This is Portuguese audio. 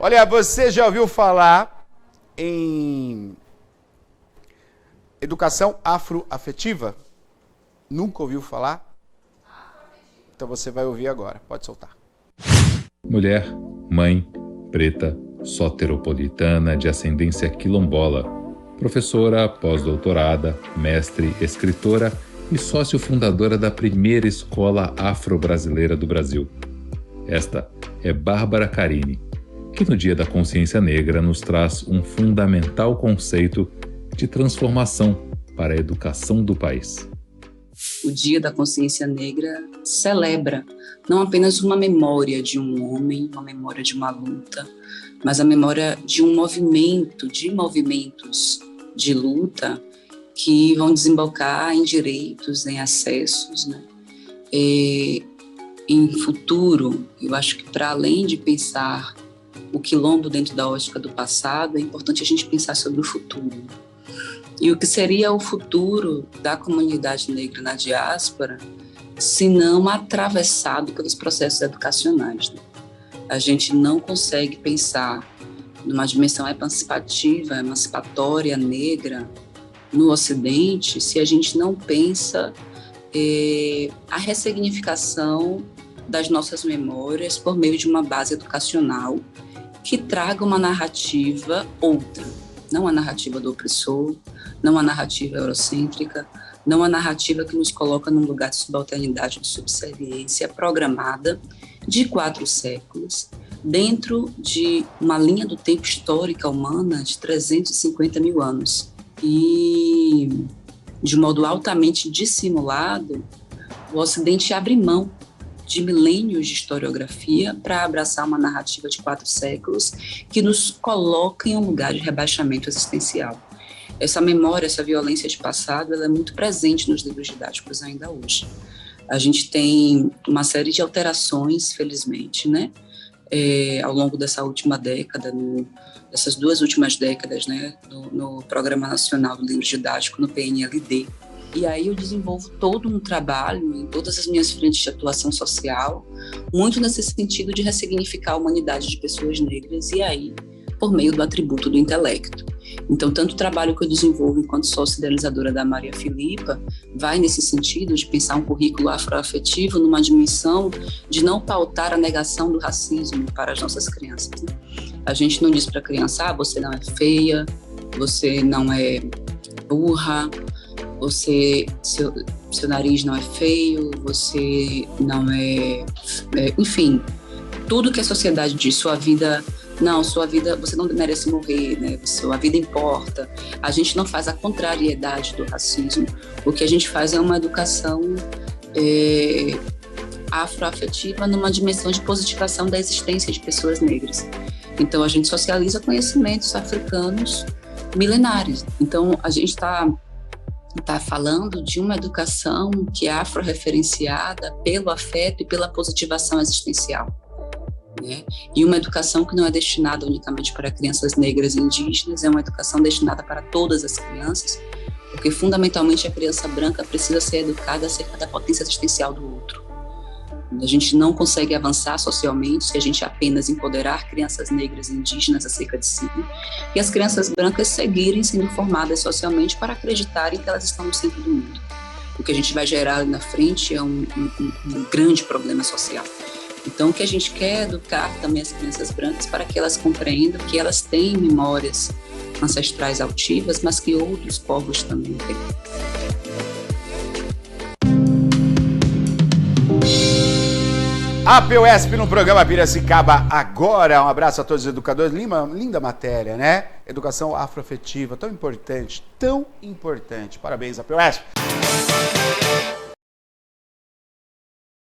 Olha, você já ouviu falar em educação afroafetiva? Nunca ouviu falar? Então você vai ouvir agora. Pode soltar. Mulher, mãe, preta, soteropolitana de ascendência quilombola, professora, pós-doutorada, mestre, escritora e sócio fundadora da primeira escola afro-brasileira do Brasil. Esta é Bárbara Carini, que no Dia da Consciência Negra nos traz um fundamental conceito de transformação para a educação do país. O Dia da Consciência Negra celebra não apenas uma memória de um homem, uma memória de uma luta, mas a memória de um movimento, de movimentos de luta que vão desembocar em direitos, em acessos, né? Em futuro. Eu acho que, para além de pensar o quilombo dentro da ótica do passado, é importante a gente pensar sobre o futuro. E o que seria o futuro da comunidade negra na diáspora, se não atravessado pelos processos educacionais, né? A gente não consegue pensar numa dimensão emancipativa, emancipatória, negra, no Ocidente, se a gente não pensa a ressignificação das nossas memórias por meio de uma base educacional que traga uma narrativa outra, não a narrativa do opressor, não a narrativa eurocêntrica, não a narrativa que nos coloca num lugar de subalternidade, de subserviência programada de 4 séculos, dentro de uma linha do tempo histórica humana de 350 mil anos. E, de modo altamente dissimulado, o Ocidente abre mão de milênios de historiografia para abraçar uma narrativa de 4 séculos que nos coloca em um lugar de rebaixamento existencial. Essa memória, essa violência de passado, ela é muito presente nos livros didáticos ainda hoje. A gente tem uma série de alterações, felizmente, né? Ao longo dessa última década, dessas 2 últimas décadas, né? No Programa Nacional do Livro Didático, no PNLD. E aí eu desenvolvo todo um trabalho em todas as minhas frentes de atuação social, muito nesse sentido de ressignificar a humanidade de pessoas negras, e aí por meio do atributo do intelecto. Então, tanto o trabalho que eu desenvolvo enquanto sócia idealizadora da Maria Filipa vai nesse sentido de pensar um currículo afroafetivo numa dimensão de não pautar a negação do racismo para as nossas crianças, né? A gente não diz para a criança, você não é feia, você não é burra, seu nariz não é feio, você não enfim, tudo que a sociedade diz, sua vida, você não merece morrer, né? Sua vida importa. A gente não faz a contrariedade do racismo. O que a gente faz é uma educação afroafetiva numa dimensão de positivação da existência de pessoas negras. Então, a gente socializa conhecimentos africanos milenares. Então, a gente está falando de uma educação que é afro-referenciada pelo afeto e pela positivação existencial, né? E uma educação que não é destinada unicamente para crianças negras e indígenas, é uma educação destinada para todas as crianças, porque fundamentalmente a criança branca precisa ser educada acerca da potência existencial do outro. A gente não consegue avançar socialmente se a gente apenas empoderar crianças negras e indígenas acerca de si, e as crianças brancas seguirem sendo formadas socialmente para acreditarem que elas estão no centro do mundo. O que a gente vai gerar ali na frente é um grande problema social. Então, o que a gente quer é educar também as crianças brancas para que elas compreendam que elas têm memórias ancestrais altivas, mas que outros povos também têm. A PUESP no programa Piracicaba agora. Um abraço a todos os educadores. Linda matéria, né? Educação afroafetiva, tão importante, tão importante. Parabéns, a PUESP.